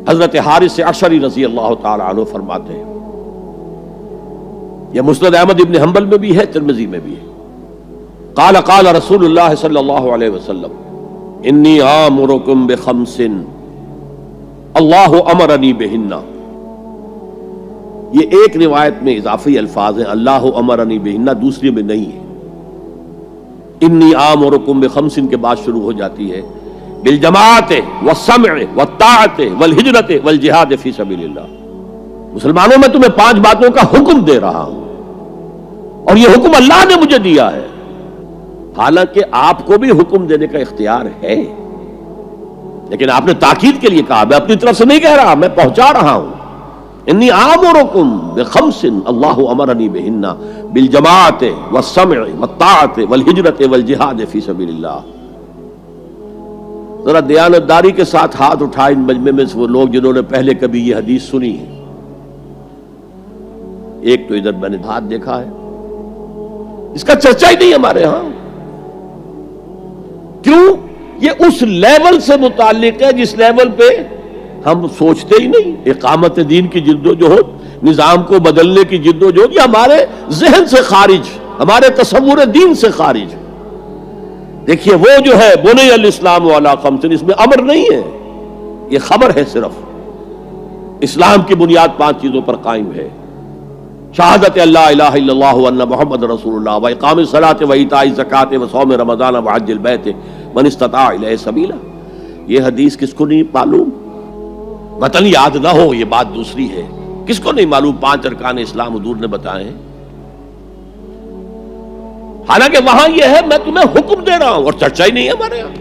حضرت حارث عشری رضی اللہ تعالی عنہ فرماتے ہیں، یہ مسند احمد ابن حنبل میں بھی ہے، ترمذی میں بھی ہے، قال قال رسول اللہ صلی اللہ علیہ وسلم انی آمرکم بخمس اللہ امرنی بہن۔ یہ ایک روایت میں اضافی الفاظ ہیں، اللہ امرنی بہن، دوسری میں نہیں ہے۔ انی آمرکم بخمس کے بعد شروع ہو جاتی ہے بالجماعت والسمع والطاعت والہجرت والجہاد فی سبیل اللہ۔ مسلمانوں میں تمہیں 5 باتوں کا حکم دے رہا ہوں، اور یہ حکم اللہ نے مجھے دیا ہے، حالانکہ آپ کو بھی حکم دینے کا اختیار ہے، لیکن آپ نے تاکید کے لیے کہا، میں اپنی طرف سے نہیں کہہ رہا، میں پہنچا رہا ہوں۔ انی آمرکم بخمس اللہ امرنی بہن بالجماعت والسمع والطاعت والہجرت والجہاد فی سبیل اللہ۔ ذرا دیانتداری کے ساتھ ہاتھ اٹھائیں ان مجمع میں سے وہ لوگ جنہوں نے پہلے کبھی یہ حدیث سنی ہے۔ ایک تو ادھر میں نے ہاتھ دیکھا ہے، اس کا چرچا ہی نہیں ہمارے ہاں۔ کیوں؟ یہ اس لیول سے متعلق ہے جس لیول پہ ہم سوچتے ہی نہیں۔ اقامت دین کی جدوجہد، نظام کو بدلنے کی جدوجہد، یہ ہمارے ذہن سے خارج، ہمارے تصور دین سے خارج۔ دیکھیے وہ جو ہے بنی الاسلام علی خمس، اس میں امر نہیں ہے، یہ خبر ہے صرف۔ اسلام کی بنیاد 5 چیزوں پر قائم ہے، شہادت اللہ الہ الا اللہ وان محمد رسول اللہ، واقام الصلاۃ وایتاء الزکوٰۃ وصوم رمضان وحج البیت من استطاع الیہ سبیلا۔ یہ حدیث کس کو نہیں معلوم؟ وطن یاد نہ ہو یہ بات دوسری ہے، کس کو نہیں معلوم 5 ارکان اسلام حضور نے بتائے ہیں؟ حالانکہ وہاں یہ ہے میں تمہیں حکم دے رہا ہوں، اور چرچا ہی نہیں ہے ہمارے یہاں۔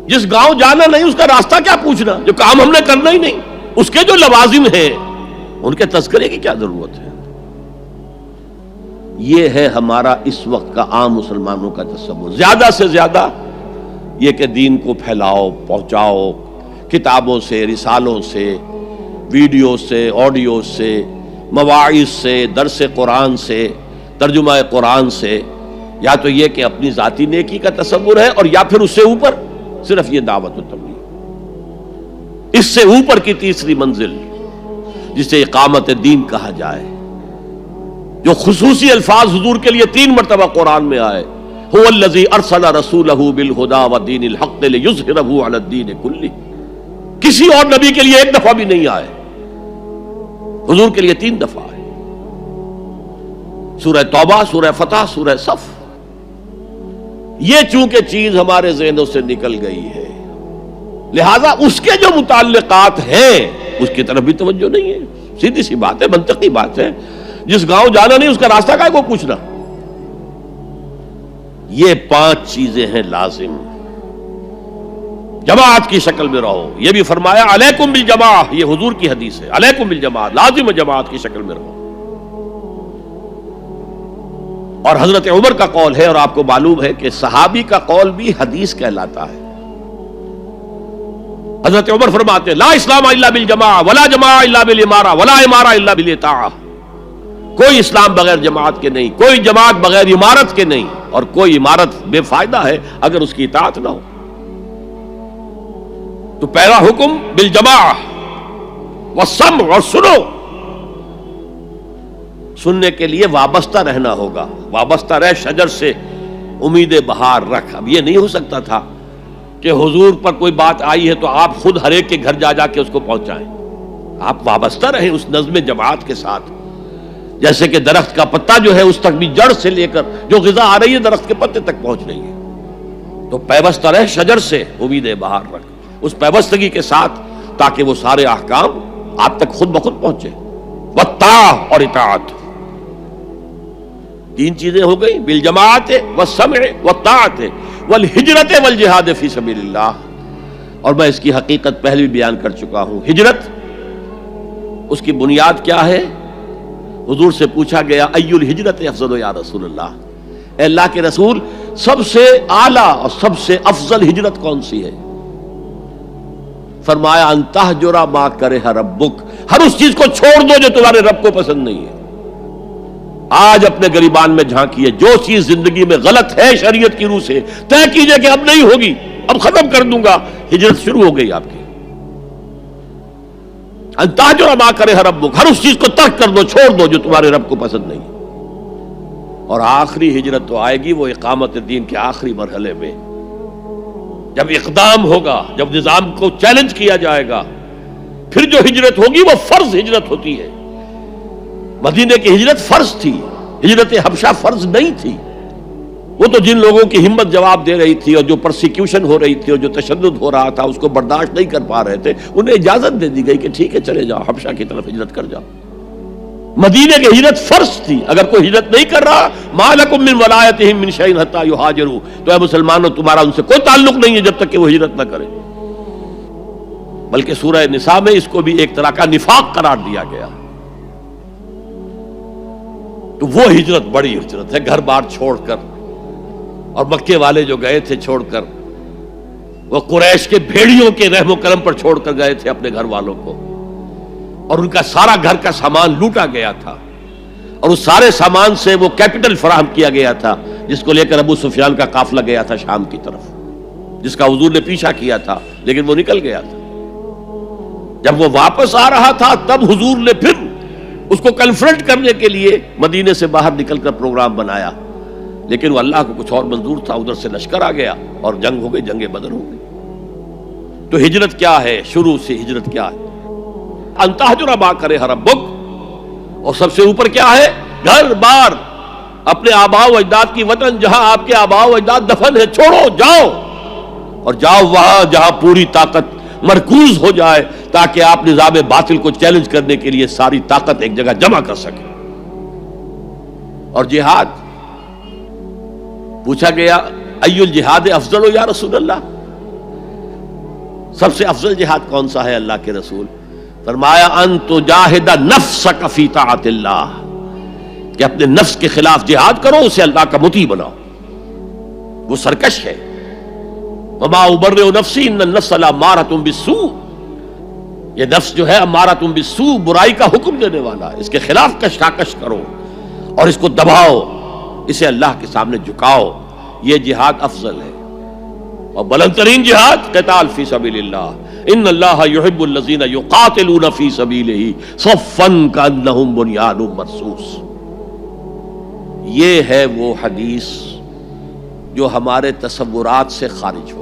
جس گاؤں جانا نہیں اس کا راستہ کیا پوچھنا، جو کام ہم نے کرنا ہی نہیں، اس کے جو لوازم ہیں ان کے تذکرے کی کیا ضرورت ہے؟ یہ ہے ہمارا اس وقت کا عام مسلمانوں کا تصور۔ زیادہ سے زیادہ یہ کہ دین کو پھیلاؤ، پہنچاؤ، کتابوں سے، رسالوں سے، ویڈیو سے، آڈیو سے، مواعظ سے، درس قرآن سے، ترجمہ قرآن سے، یا تو یہ کہ اپنی ذاتی نیکی کا تصور ہے، اور یا پھر اس سے اوپر صرف یہ دعوت و تبلیغ۔ اس سے اوپر کی تیسری منزل جسے اقامت دین کہا جائے، جو خصوصی الفاظ حضور کے لیے 3 مرتبہ قرآن میں آئے، هو الذی ارسل رسولہ بالہدی ودین الحق لیظہرہ علی الدین کلہ۔ کسی اور نبی کے لیے 1 دفعہ بھی نہیں آئے، حضور کے لیے 3 دفعہ آئے، سورہ توبہ، سورہ فتح، سورہ صف۔ یہ چونکہ چیز ہمارے ذہنوں سے نکل گئی ہے، لہذا اس کے جو متعلقات ہیں اس کی طرف بھی توجہ نہیں ہے۔ سیدھی سی بات ہے، منطقی بات ہے، جس گاؤں جانا نہیں اس کا راستہ کا کو پوچھنا۔ یہ 5 چیزیں ہیں لازم۔ جماعت کی شکل میں رہو، یہ بھی فرمایا علیکم بالجماع، یہ حضور کی حدیث ہے، علیکم بالجماع، لازم جماعت کی شکل میں رہو۔ اور حضرت عمر کا قول ہے، اور آپ کو معلوم ہے کہ صحابی کا قول بھی حدیث کہلاتا ہے۔ حضرت عمر فرماتے ہیں لا اسلام الا بالجماع ولا جماع الا بالامارہ ولا امارہ الا بالاطاعہ۔ کوئی اسلام بغیر جماعت کے نہیں، کوئی جماعت بغیر عمارت کے نہیں، اور کوئی عمارت بے فائدہ ہے اگر اس کی اطاعت نہ ہو۔ تو پہلا حکم بالجماع والسمع، اور سنو، سننے کے لیے وابستہ رہنا ہوگا، وابستہ رہ شجر سے امید بہار رکھ۔ اب یہ نہیں ہو سکتا تھا کہ حضور پر کوئی بات آئی ہے تو آپ خود ہر ایک کے گھر جا کے اس کو پہنچائیں۔ آپ وابستہ رہیں اس نظم جماعت کے ساتھ، جیسے کہ درخت کا پتا جو ہے اس تک بھی جڑ سے لے کر جو غذا آ رہی ہے درخت کے پتے تک پہنچ رہی ہے۔ تو پیوستہ رہ شجر سے امید بہار رکھ، اس پیوستگی کے ساتھ، تاکہ وہ سارے احکام آپ تک خود بخود پہنچے۔ والطاعہ، اور اطاعت۔ 3 چیزیں ہو گئی، بالجماعت والسمع والطاعت والہجرت والجہاد فی سبیل اللہ۔ اور میں اس کی حقیقت پہلے بھی بیان کر چکا ہوں۔ ہجرت، اس کی بنیاد کیا ہے؟ حضور سے پوچھا گیا ای الہجرت افضل یا رسول اللہ، اے اللہ کے رسول سب سے اعلیٰ اور سب سے افضل ہجرت کون سی ہے؟ فرمایا ان تہجر ما کرہ ربک، ہر اس چیز کو چھوڑ دو جو تمہارے رب کو پسند نہیں ہے۔ آج اپنے گریبان میں جھانکیے، جو چیز زندگی میں غلط ہے شریعت کی روح سے طے کیجئے کہ اب نہیں ہوگی، اب ختم کر دوں گا، ہجرت شروع ہو گئی آپ کی۔ ان تہجر ما کرہ ربک، ہر اس چیز کو ترک کر دو، چھوڑ دو جو تمہارے رب کو پسند نہیں۔ اور آخری ہجرت تو آئے گی وہ اقامت دین کے آخری مرحلے میں، جب اقدام ہوگا، جب نظام کو چیلنج کیا جائے گا، پھر جو ہجرت ہوگی وہ فرض ہجرت ہوتی ہے۔ مدینے کی ہجرت فرض تھی، ہجرت حبشہ فرض نہیں تھی۔ وہ تو جن لوگوں کی ہمت جواب دے رہی تھی اور جو پرسیکیوشن ہو رہی تھی اور جو تشدد ہو رہا تھا اس کو برداشت نہیں کر پا رہے تھے، انہیں اجازت دے دی گئی کہ ٹھیک ہے چلے جاؤ، حبشہ کی طرف ہجرت کر جاؤ۔ مدینے کی ہجرت فرض تھی۔ اگر کوئی ہجرت نہیں کر رہا، ما لکم من ولایتہم من شیء حتی یہاجروا، تو اے مسلمانوں تمہارا ان سے کوئی تعلق نہیں ہے جب تک کہ وہ ہجرت نہ کرے۔ بلکہ سورہ نساء میں اس کو بھی ایک طرح کا نفاق قرار دیا گیا۔ تو وہ ہجرت بڑی ہجرت ہے، گھر بار چھوڑ کر، اور مکے والے جو گئے تھے چھوڑ کر، وہ قریش کے بھیڑیوں کے رحم و کرم پر چھوڑ کر گئے تھے اپنے گھر والوں کو، اور ان کا سارا گھر کا سامان لوٹا گیا تھا، اور اس سارے سامان سے وہ کیپٹل فراہم کیا گیا تھا جس کو لے کر ابو سفیان کا قافلہ گیا تھا شام کی طرف، جس کا حضور نے پیچھا کیا تھا لیکن وہ نکل گیا تھا۔ جب وہ واپس آ رہا تھا تب حضور نے پھر اس کو کنفرنٹ کرنے کے لیے مدینے سے باہر نکل کر پروگرام بنایا، لیکن وہ اللہ کو کچھ اور منظور تھا، ادھر سے لشکر آ گیا اور جنگ ہو گئی، جنگ بدر ہو گئی۔ تو ہجرت کیا ہے؟ شروع سے ہجرت کیا ہے؟ ان تہجر ما کرہ ربک، اور سب سے اوپر کیا ہے؟ گھر بار، اپنے آباء و اجداد کی وطن، جہاں آپ کے آباء و اجداد دفن ہے، چھوڑو، جاؤ، اور جاؤ وہاں جہاں پوری طاقت مرکوز ہو جائے تاکہ آپ نظام باطل کو چیلنج کرنے کے لیے ساری طاقت ایک جگہ جمع کر سکیں۔ اور جہاد پوچھا گیا ای الجہاد افضل یا رسول اللہ، سب سے افضل جہاد کون سا ہے اللہ کے رسول؟ فرمایا ان تجاہد نفسک فی طاعت اللہ، کہ اپنے نفس کے خلاف جہاد کرو، اسے اللہ کا مطیع بناؤ۔ وہ سرکش ہے، وما ابرئ نفسی ان النفس لامارۃ بالسوء، یہ نفس جو ہے امارۃ بالسوء، برائی کا حکم دینے والا ہے، اس کے خلاف کشاکش کرو اور اس کو دباؤ، اسے اللہ کے سامنے جھکاؤ، یہ جہاد افضل ہے۔ اور بلند ترین جہاد قتال فی سبیل اللہ، ان اللہ یحب الذین یقاتلون فی سبیلہ صفا کانہم بنیان مرصوص۔ یہ ہے وہ حدیث جو ہمارے تصورات سے خارج ہو،